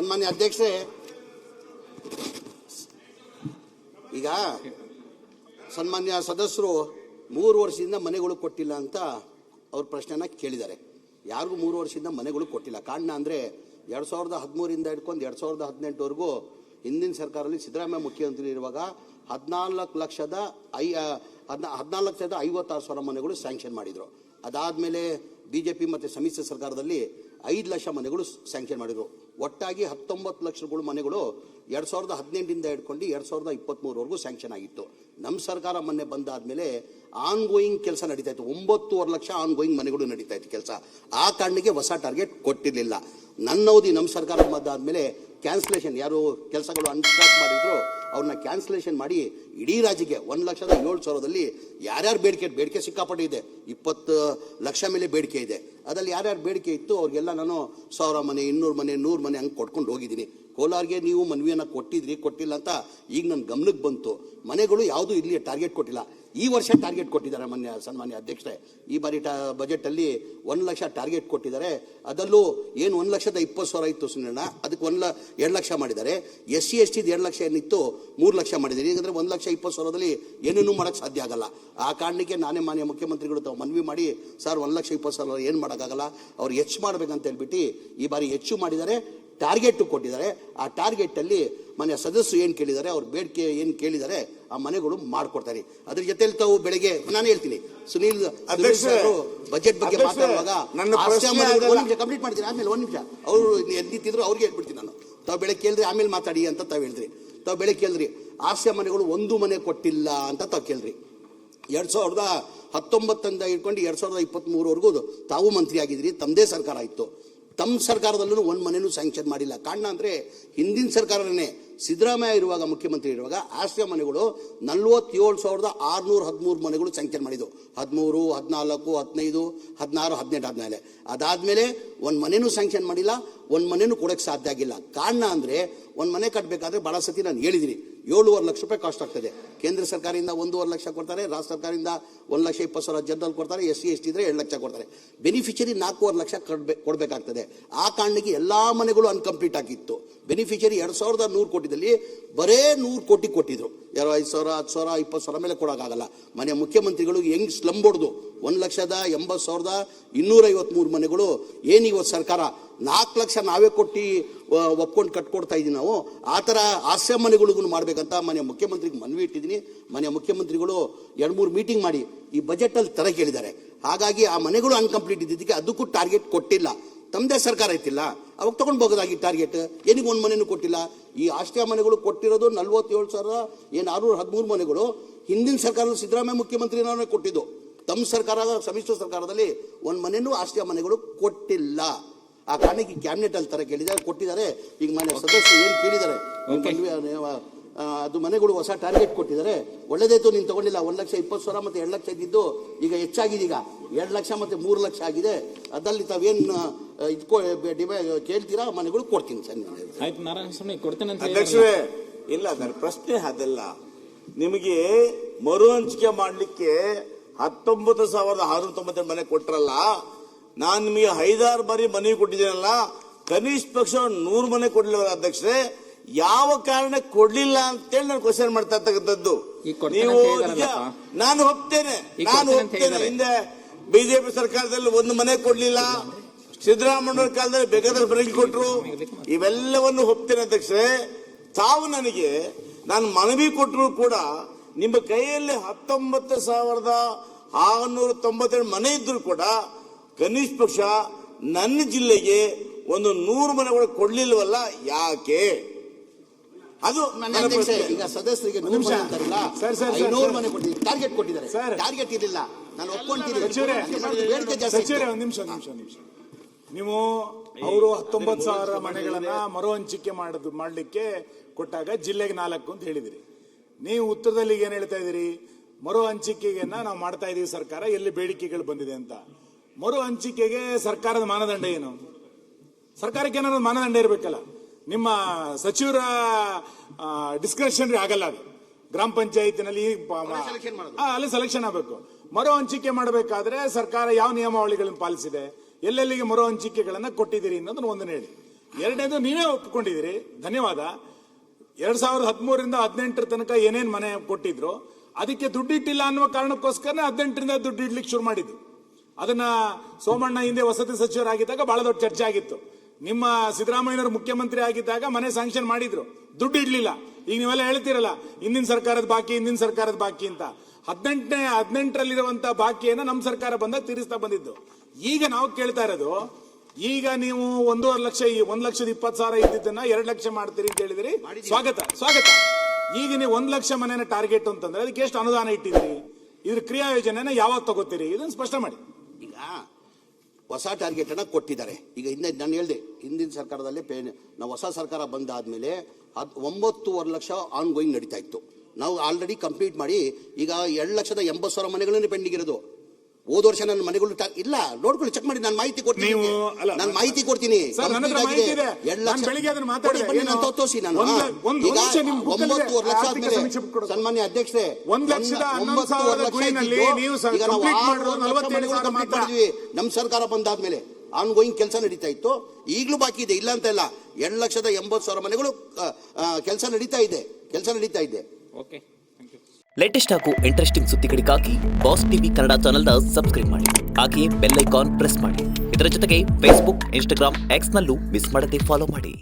ಸನ್ಮಾನ್ಯ ಅಧ್ಯಕ್ಷರೇ, ಈಗ ಸನ್ಮಾನ್ಯ ಸದಸ್ಯರು 3 ವರ್ಷದಿಂದ ಮನೆಗಳು ಕೊಟ್ಟಿಲ್ಲ ಅಂತ ಅವ್ರ ಪ್ರಶ್ನೆನ ಕೇಳಿದ್ದಾರೆ. ಯಾರಿಗೂ 3 ವರ್ಷದಿಂದ ಮನೆಗಳು ಕೊಟ್ಟಿಲ್ಲ. ಕಾರಣ ಅಂದರೆ 2013 ಹಿಡ್ಕೊಂಡು 2018ವರೆಗೂ ಹಿಂದಿನ ಸರ್ಕಾರದಲ್ಲಿ ಸಿದ್ದರಾಮಯ್ಯ ಮುಖ್ಯಮಂತ್ರಿ ಇರುವಾಗ 14,56,000 ಮನೆಗಳು ಸ್ಯಾಂಕ್ಷನ್ ಮಾಡಿದರು. ಅದಾದಮೇಲೆ BJP ಮತ್ತು ಸಮ್ಮಿಶ್ರ ಸರ್ಕಾರದಲ್ಲಿ 5 ಲಕ್ಷ ಮನೆಗಳು ಸ್ಯಾಂಕ್ಷನ್ ಮಾಡಿದರು. ಒಟ್ಟಾಗಿ 19 ಲಕ್ಷಗಳು ಮನೆಗಳು 2018 ಹಿಡ್ಕೊಂಡು 2023ವರೆಗೂ ಸ್ಯಾಂಕ್ಷನ್ ಆಗಿತ್ತು. ನಮ್ಮ ಸರ್ಕಾರ ಮೊನ್ನೆ ಬಂದಾದ್ಮೇಲೆ ಆನ್ಗೋಯಿಂಗ್ ಕೆಲಸ ನಡೀತಾ ಇತ್ತು. 9.5 ಲಕ್ಷ ಆನ್ಗೋಯಿಂಗ್ ಮನೆಗಳು ನಡೀತಾ ಇತ್ತು ಕೆಲಸ. ಆ ಕಾರಣಕ್ಕೆ ಹೊಸ ಟಾರ್ಗೆಟ್ ಕೊಟ್ಟಿರಲಿಲ್ಲ. ನನ್ನ ಅವಧಿ ನಮ್ಮ ಸರ್ಕಾರ ಬಂದಾದ್ಮೇಲೆ ಕ್ಯಾನ್ಸಲೇಷನ್, ಯಾರು ಕೆಲಸಗಳು ಅನ್ಸ್ಟಾಪ್ ಮಾಡಿದ್ರು ಅವ್ರನ್ನ ಕ್ಯಾನ್ಸಲೇಷನ್ ಮಾಡಿ ಇಡೀ ರಾಜ್ಯಕ್ಕೆ 1,07,000ದಲ್ಲಿ ಯಾರ್ಯಾರು ಬೇಡಿಕೆ ಸಿಕ್ಕಾಪಟ್ಟೆ ಇದೆ. 20 ಲಕ್ಷ ಮೇಲೆ ಬೇಡಿಕೆ ಇದೆ. ಅದ್ರಲ್ಲಿ ಯಾರ್ಯಾರು ಬೇಡಿಕೆ ಇತ್ತು ಅವ್ರಿಗೆಲ್ಲ ನಾನು 1000 ಮನೆ, 200 ಮನೆ, 100 ಮನೆ ಹಂಗೆ ಕೊಟ್ಕೊಂಡು ಹೋಗಿದ್ದೀನಿ. ಕೋಲಾರ್ಗೆ ನೀವು ಮನವಿಯನ್ನು ಕೊಟ್ಟಿಲ್ಲ ಅಂತ ಈಗ ನನ್ನ ಗಮನಕ್ಕೆ ಬಂತು. ಮನೆಗಳು ಯಾವುದೂ ಇಲ್ಲಿ ಟಾರ್ಗೆಟ್ ಕೊಟ್ಟಿಲ್ಲ. ಈ ವರ್ಷ ಟಾರ್ಗೆಟ್ ಕೊಟ್ಟಿದ್ದಾರೆ ಸನ್ಮಾನ್ಯ ಅಧ್ಯಕ್ಷರೇ. ಈ ಬಾರಿ ಬಜೆಟಲ್ಲಿ 1 ಲಕ್ಷ ಟಾರ್ಗೆಟ್ ಕೊಟ್ಟಿದ್ದಾರೆ. ಅದರಲ್ಲೂ ಏನು 1,20,000 ಇತ್ತು ಸುನಿರಣ್ಣ, ಅದಕ್ಕೆ 2 ಲಕ್ಷ ಮಾಡಿದ್ದಾರೆ. SC ST 2 ಲಕ್ಷ ಏನಿತ್ತು 3 ಲಕ್ಷ ಮಾಡಿದ್ದಾರೆ. ಈಗಂದ್ರೆ 1,20,000ದಲ್ಲಿ ಏನೇನೂ ಮಾಡೋಕ್ಕೆ ಸಾಧ್ಯ ಆಗಲ್ಲ. ಆ ಕಾರಣಕ್ಕೆ ನಾನೇ ಮಾನ್ಯ ಮುಖ್ಯಮಂತ್ರಿಗಳು ತಾವು ಮನವಿ ಮಾಡಿ, ಸರ್ 1,20,000 ಏನು ಮಾಡೋಕ್ಕಾಗಲ್ಲ, ಅವ್ರು ಹೆಚ್ಚು ಮಾಡಬೇಕಂತ ಹೇಳ್ಬಿಟ್ಟು ಈ ಬಾರಿ ಹೆಚ್ಚು ಮಾಡಿದ್ದಾರೆ, ಟಾರ್ಗೆಟ್ ಕೊಟ್ಟಿದ್ದಾರೆ. ಆ ಟಾರ್ಗೆಟಲ್ಲಿ ಮನೆಯ ಸದಸ್ಯರು ಏನು ಕೇಳಿದ್ದಾರೆ, ಅವ್ರ ಬೇಡಿಕೆ ಏನು ಕೇಳಿದ್ದಾರೆ ಆ ಮನೆಗಳು ಮಾಡಿಕೊಡ್ತಾರೆ. ಅದ್ರ ಜೊತೆಲಿ ತಾವು ಬೆಳಗ್ಗೆ ನಾನು ಹೇಳ್ತೀನಿ, ಸುನೀಲ್ ಬಜೆಟ್ ಬಗ್ಗೆ ಮಾತಾಡುವಾಗ ಕಂಪ್ಲೀಟ್ ಮಾಡ್ತೀನಿ. ಆಮೇಲೆ 1 ನಿಮಿಷ ಅವರು ಎದ್ದಿದ್ರು ಅವ್ರಿಗೆ ಹೇಳ್ಬಿಡ್ತೀನಿ ನಾನು. ತಾವು ಬೆಳಗ್ಗೆ ಕೇಳಿದ್ರಿ ಆಮೇಲೆ ಮಾತಾಡಿ ಅಂತ ತಾವು ಹೇಳಿದ್ರಿ. ತಾವು ಬೆಳಗ್ಗೆ ಕೇಳಿದ್ರಿ ಆಸ್ಯ ಮನೆಗಳು 1 ಮನೆ ಕೊಟ್ಟಿಲ್ಲ ಅಂತ ತಾವು ಕೇಳಿದ್ರಿ. 2019 ಹಿಡ್ಕೊಂಡು 2023ವರೆಗೂ ತಾವು ಮಂತ್ರಿ ಆಗಿದ್ರಿ, ತಮ್ಮದೇ ಸರ್ಕಾರ ಇತ್ತು. ತಮ್ಮ ಸರ್ಕಾರದಲ್ಲೂ 1 ಮನೆನೂ ಸ್ಯಾಂಕ್ಷನ್ ಮಾಡಿಲ್ಲ. ಕಾರಣ ಅಂದರೆ ಹಿಂದಿನ ಸರ್ಕಾರನೇ ಸಿದ್ದರಾಮಯ್ಯ ಇರುವಾಗ ಮುಖ್ಯಮಂತ್ರಿ ಇರುವಾಗ ಆಶ್ರಯ ಮನೆಗಳು 47,613 ಮನೆಗಳು ಸ್ಯಾಂಕ್ಷನ್ ಮಾಡಿದ್ದು. 13, 14, 15, 16, 17 ಆದ್ಮೇಲೆ ಅದಾದಮೇಲೆ 1 ಮನೆನೂ ಸ್ಯಾಂಕ್ಷನ್ ಮಾಡಿಲ್ಲ, 1 ಮನೆನೂ ಕೊಡೋಕ್ಕೆ ಸಾಧ್ಯ ಆಗಿಲ್ಲ. ಕಾರಣ ಅಂದರೆ 1 ಮನೆ ಕಟ್ಟಬೇಕಾದ್ರೆ ಭಾಳ ಸತಿ ನಾನು ಹೇಳಿದ್ದೀನಿ, 7.5 ಲಕ್ಷ ರೂಪಾಯಿ ಕಾಸ್ಟ್ ಆಗ್ತದೆ. ಕೇಂದ್ರ ಸರ್ಕಾರದಿಂದ 1.5 ಲಕ್ಷ ಕೊಡ್ತಾರೆ, ರಾಜ್ಯ ಸರ್ಕಾರದಿಂದ 1,20,000 ಜನರಲ್ ಕೊಡ್ತಾರೆ, SC ST ಇದ್ರೆ 2 ಲಕ್ಷ ಕೊಡ್ತಾರೆ. ಬೆನಿಫಿಷರಿ 4.5 ಲಕ್ಷ ಕೊಡಬೇಕಾಗ್ತದೆ. ಆ ಕಾರಣಕ್ಕೆ ಎಲ್ಲ ಮನೆಗಳು ಅನ್ಕಂಪ್ಲೀಟ್ ಆಗಿತ್ತು. ಬೆನಿಫಿಷರಿ 2,100 ಕೋಟಿದಲ್ಲಿ ಬರೇ 100 ಕೋಟಿ ಕೊಟ್ಟಿದ್ರು. 5,000, 10,000, 20,000 ಮೇಲೆ ಕೊಡೋಕ್ಕಾಗಲ್ಲ. ಮನೆ ಮುಖ್ಯಮಂತ್ರಿಗಳು ಹೆಂಗ್ ಸ್ಲಮ್ ಹೊಡೆದು 1,80,253 ಮನೆಗಳು ಏನು ಇವತ್ತು ಸರ್ಕಾರ 4 ಲಕ್ಷ ನಾವೇ ಕೊಟ್ಟು ಒಪ್ಕೊಂಡು ಕಟ್ಕೊಡ್ತಾ ಇದ್ದೀವಿ ನಾವು. ಆ ಥರ ಆಶ್ರಯ ಮನೆಗಳಿಗೂ ಮಾಡಬೇಕಂತ ಮನೆ ಮುಖ್ಯಮಂತ್ರಿಗೆ ಮನವಿ ಇಟ್ಟಿದ್ದೀನಿ. ಮನೆ ಮುಖ್ಯಮಂತ್ರಿಗಳು 2-3 ಮೀಟಿಂಗ್ ಮಾಡಿ ಈ ಬಜೆಟಲ್ಲಿ ತರ ಕೇಳಿದ್ದಾರೆ. ಹಾಗಾಗಿ ಆ ಮನೆಗಳು ಅನ್ಕಂಪ್ಲೀಟ್ ಇದ್ದಿದ್ದಕ್ಕೆ ಅದಕ್ಕೂ ಟಾರ್ಗೆಟ್ ಕೊಟ್ಟಿಲ್ಲ. ತಮ್ಮದೇ ಸರ್ಕಾರ ಇತ್ತಿಲ್ಲ, ಅವಾಗ ತಗೊಂಡು ಹೋಗೋದಾಗಿ ಟಾರ್ಗೆಟ್. ಏನಿಗೆ 1 ಮನೆನೂ ಕೊಟ್ಟಿಲ್ಲ. ಈ ಆಶ್ರಯ ಮನೆಗಳು ಕೊಟ್ಟಿರೋದು 47,613 ಮನೆಗಳು ಹಿಂದಿನ ಸರ್ಕಾರದ ಸಿದ್ದರಾಮಯ್ಯ ಮುಖ್ಯಮಂತ್ರಿನೇ ಕೊಟ್ಟಿದ್ದು. ತಮ್ಮ ಸರ್ಕಾರ ಸಮ್ಮಿಶ್ರ ಸರ್ಕಾರದಲ್ಲಿ 1 ಮನೆನೂ ಆಶ್ರಯ ಮನೆಗಳು ಕೊಟ್ಟಿಲ್ಲ. ಆ ಕಾರಣಕ್ಕೆ ಕ್ಯಾಬಿನೆಟ್ ಅಲ್ಲಿ ತರ ಕೇಳಿದ್ದಾರೆ, ಕೊಟ್ಟಿದ್ದಾರೆ. ಈಗ ಮನೆ ಸದಸ್ಯರು ಏನು ಕೇಳಿದ್ದಾರೆ ಅದು ಮನೆಗಳು ಹೊಸ ಟಾರ್ಗೆಟ್ ಕೊಟ್ಟಿದ್ದಾರೆ. ಒಳ್ಳೇದಾಯ್ತು, ನೀನು ತಗೊಂಡಿಲ್ಲ. 1,20,000 ಮತ್ತು 2 ಲಕ್ಷ ಇದ್ದಿದ್ದು ಈಗ ಹೆಚ್ಚಾಗಿದೆ. ಈಗ 2 ಲಕ್ಷ ಮತ್ತು 3 ಲಕ್ಷ ಆಗಿದೆ. ಅದರಲ್ಲಿ ತಾವೇನು ಕೇಳ್ತೀರಾ ಮನೆಗಳು ಕೊಡ್ತೀನಿ ಸರ್. ಅಧ್ಯಕ್ಷರೇ, ಇಲ್ಲ ಅದರ ಪ್ರಶ್ನೆ ಅದಲ್ಲ. ನಿಮಗೆ ಮರು ಹಂಚಿಕೆ ಮಾಡಲಿಕ್ಕೆ 19,692 ಮನೆ ಕೊಟ್ರಲ್ಲ, ನಾನು ನಿಮಗೆ 5-6 ಬಾರಿ ಮನವಿ ಕೊಟ್ಟಿದ್ದೀನಲ್ಲ, ಕನಿಷ್ಠ ಪಕ್ಷ 100 ಮನೆ ಕೊಡ್ಲಿಲ್ಲ ಅಧ್ಯಕ್ಷರೇ. ಯಾವ ಕಾರಣ ಕೊಡ್ಲಿಲ್ಲ ಅಂತೇಳಿ ನಾನು ಕ್ವಶನ್ ಮಾಡ್ತಾ ಇರ್ತಕ್ಕಂಥದ್ದು. ನೀವು ನಾನು ಒಪ್ತೇನೆ. ಹಿಂದೆ ಬಿಜೆಪಿ ಸರ್ಕಾರದಲ್ಲಿ 1 ಮನೆ ಕೊಡ್ಲಿಲ್ಲ, ಸಿದ್ದರಾಮಯ್ಯ ಕಾಲದಲ್ಲಿ ಬೇಕಾದ್ರೆ ಬರಲಿ ಕೊಟ್ರು, ಇವೆಲ್ಲವನ್ನು ಒಪ್ತೇನೆ ಅಧ್ಯಕ್ಷರೇ. ತಾವು ನನಗೆ ನಾನು ಮನವಿ ಕೊಟ್ಟರು ಕೂಡ ನಿಮ್ಮ ಕೈಯಲ್ಲಿ 19,692 ಮನೆ ಇದ್ರು ಕೂಡ ಕನಿಷ್ಠ ಪಕ್ಷ ನನ್ನ ಜಿಲ್ಲೆಗೆ 100 ಮನೆಗಳು ಕೊಡ್ಲಿಲ್ವಲ್ಲ, ಯಾಕೆ? ಅದು ಈಗ ಸದಸ್ಯರಿಗೆ 100 ಮನೆ ಅಂತಾರಲ್ಲ, 500 ಮನೆ ಕೊಟ್ಟಿದ್ದಾರೆ, ಟಾರ್ಗೆಟ್ ಕೊಟ್ಟಿದ್ದಾರೆ. ಟಾರ್ಗೆಟ್ ಇರಲಿಲ್ಲ, ನಾನು ಒಪ್ಕೊಂತೀನಿ. ನಿಮಿಷ ನೀವು ಅವರು 19,000 ಮನೆಗಳನ್ನ ಮರು ಹಂಚಿಕೆ ಮಾಡಲಿಕ್ಕೆ ಕೊಟ್ಟಾಗ ಜಿಲ್ಲೆಗೆ 4 ಅಂತ ಹೇಳಿದಿರಿ. ನೀವು ಉತ್ತರದಲ್ಲಿ ಏನ್ ಹೇಳ್ತಾ ಇದೀರಿ? ಮರು ಹಂಚಿಕೆಯನ್ನ ನಾವು ಮಾಡ್ತಾ ಇದೀವಿ, ಸರ್ಕಾರ ಎಲ್ಲಿ ಬೇಡಿಕೆಗಳು ಬಂದಿದೆ ಅಂತ. ಮರು ಹಂಚಿಕೆಗೆ ಸರ್ಕಾರದ ಮಾನದಂಡ ಏನು? ಸರ್ಕಾರಕ್ಕೆ ಏನಾದ್ರು ಮಾನದಂಡ ಇರಬೇಕಲ್ಲ. ನಿಮ್ಮ ಸಚಿವರ ಡಿಸ್ಕಷನ್ ಆಗಲ್ಲ ಅದು. ಗ್ರಾಮ ಪಂಚಾಯತಿನಲ್ಲಿ ಅಲ್ಲಿ ಸೆಲೆಕ್ಷನ್ ಆಗಬೇಕು. ಮರು ಹಂಚಿಕೆ ಮಾಡಬೇಕಾದ್ರೆ ಸರ್ಕಾರ ಯಾವ ನಿಯಮಾವಳಿಗಳನ್ನು ಪಾಲಿಸಿದೆ, ಎಲ್ಲೆಲ್ಲಿಗೆ ಮರು ಹಂಚಿಕೆಗಳನ್ನ ಕೊಟ್ಟಿದ್ದೀರಿ ಅನ್ನೋದನ್ನ ಒಂದನ್ನು ಹೇಳಿ. ಎರಡನೇದು ನೀವೇ ಒಪ್ಕೊಂಡಿದ್ದೀರಿ, ಧನ್ಯವಾದ. 2013ರಿಂದ 18 ತನಕ ಏನೇನ್ ಮನೆ ಕೊಟ್ಟಿದ್ರು ಅದಕ್ಕೆ ದುಡ್ಡಿಟ್ಟಿಲ್ಲ ಅನ್ನುವ ಕಾರಣಕ್ಕೋಸ್ಕರ 18ರಿಂದ ದುಡ್ಡು ಇಡ್ಲಿಕ್ಕೆ ಶುರು ಮಾಡಿದ್ದು. ಅದನ್ನ ಸೋಮಣ್ಣ ಹಿಂದೆ ವಸತಿ ಸಚಿವರಾಗಿದ್ದಾಗ ಬಹಳ ದೊಡ್ಡ ಚರ್ಚೆ ಆಗಿತ್ತು. ನಿಮ್ಮ ಸಿದ್ದರಾಮಯ್ಯನವರು ಮುಖ್ಯಮಂತ್ರಿ ಆಗಿದ್ದಾಗ ಮನೆ ಸ್ಯಾಂಕ್ಷನ್ ಮಾಡಿದ್ರು, ದುಡ್ಡು ಇಡ್ಲಿಲ್ಲ. ಈಗ ನೀವೆಲ್ಲ ಹೇಳ್ತೀರಲ್ಲ ಹಿಂದಿನ ಸರ್ಕಾರದ ಬಾಕಿ ಅಂತ. 18ರಲ್ಲಿರುವಂತಹ ಬಾಕಿಯನ್ನ ನಮ್ಮ ಸರ್ಕಾರ ಬಂದಾಗ ತೀರಿಸ್ತಾ ಬಂದಿದ್ದು. ಈಗ ನಾವು ಕೇಳ್ತಾ ಇರೋದು, ಈಗ ನೀವು 1.5 ಲಕ್ಷ 1,20,000 ಇದ್ದಿದ್ದನ್ನ 2 ಲಕ್ಷ ಮಾಡ್ತೀರಿ ಅಂತ ಹೇಳಿದ್ರಿ. ಸ್ವಾಗತ. ಈಗ ನೀವು 1 ಲಕ್ಷ ಮನೆನ ಟಾರ್ಗೆಟ್ ಅಂತಂದ್ರೆ ಅದಕ್ಕೆ ಎಷ್ಟು ಅನುದಾನ ಇಟ್ಟಿದ್ರಿ, ಇದ್ರ ಕ್ರಿಯಾ ಯೋಜನೆನ ಯಾವಾಗ ತಗೋತೀರಿ, ಇದನ್ನ ಸ್ಪಷ್ಟ ಮಾಡಿ. ಈಗ ಹೊಸ ಟಾರ್ಗೆಟ್ ಅನ್ನ ಕೊಟ್ಟಿದ್ದಾರೆ. ಈಗ ಹಿಂದೆ ನಾನು ಹೇಳಿದೆ, ಹಿಂದಿನ ಸರ್ಕಾರದಲ್ಲೇ ನಾವು ಹೊಸ ಸರ್ಕಾರ ಬಂದಾದ್ಮೇಲೆ 9.5 ಲಕ್ಷ ಆನ್ ಗೋಯಿಂಗ್ ನಡೀತಾ ಇತ್ತು. ನಾವು ಆಲ್ರೆಡಿ ಕಂಪ್ಲೀಟ್ ಮಾಡಿ ಈಗ 2,80,000 ಮನೆಗಳನ್ನೇ ಪೆಂಡಿಂಗ್ ಇರೋದು. ಹೋದ ವರ್ಷ ನನ್ನ ಮನೆಗಳು ಇಲ್ಲ, ನೋಡ್ಕೊಳ್ಳಿ, ಚೆಕ್ ಮಾಡಿ, ನಾನು ಮಾಹಿತಿ ಕೊಡ್ತೀನಿ. ನಾನು ಮಾಹಿತಿ ಕೊಡ್ತೀನಿ. ತೋರಿಸಿ ನಾನು ಈಗ 9.5 ಲಕ್ಷ ಆದ್ಮೇಲೆ ಸನ್ಮಾನ್ಯ ಅಧ್ಯಕ್ಷರೇ, 9.5 ಲಕ್ಷ ಈಗ ನಾವು 6 ಮಾಡಿದ್ವಿ. ನಮ್ಮ ಸರ್ಕಾರ ಬಂದಾದ್ಮೇಲೆ ಆನ್ ಗೋಯಿಂಗ್ ಕೆಲಸ ನಡೀತಾ ಇತ್ತು. ಈಗಲೂ ಬಾಕಿ ಇದೆ, ಇಲ್ಲ ಅಂತ ಇಲ್ಲ. 2,80,000 ಮನೆಗಳು ಕೆಲಸ ನಡೀತಾ ಇದೆ. ಲೇಟೆಸ್ಟ್ ಹಾಗೂ ಇಂಟ್ರೆಸ್ಟಿಂಗ್ ಸುದ್ದಿಗಳಿಗಾಗಿ ಬಾಸ್ ಟಿವಿ ಕನ್ನಡ ಚಾನೆಲ್ನ ಸಬ್ಸ್ಕ್ರೈಬ್ ಮಾಡಿ. ಹಾಗೆಯೇ ಬೆಲ್ ಐಕಾನ್ ಪ್ರೆಸ್ ಮಾಡಿ. ಇದರ ಜೊತೆಗೆ ಫೇಸ್ಬುಕ್, ಇನ್ಸ್ಟಾಗ್ರಾಮ್, ಎಕ್ಸ್ನಲ್ಲೂ ಮಿಸ್ ಮಾಡದೆ ಫಾಲೋ ಮಾಡಿ.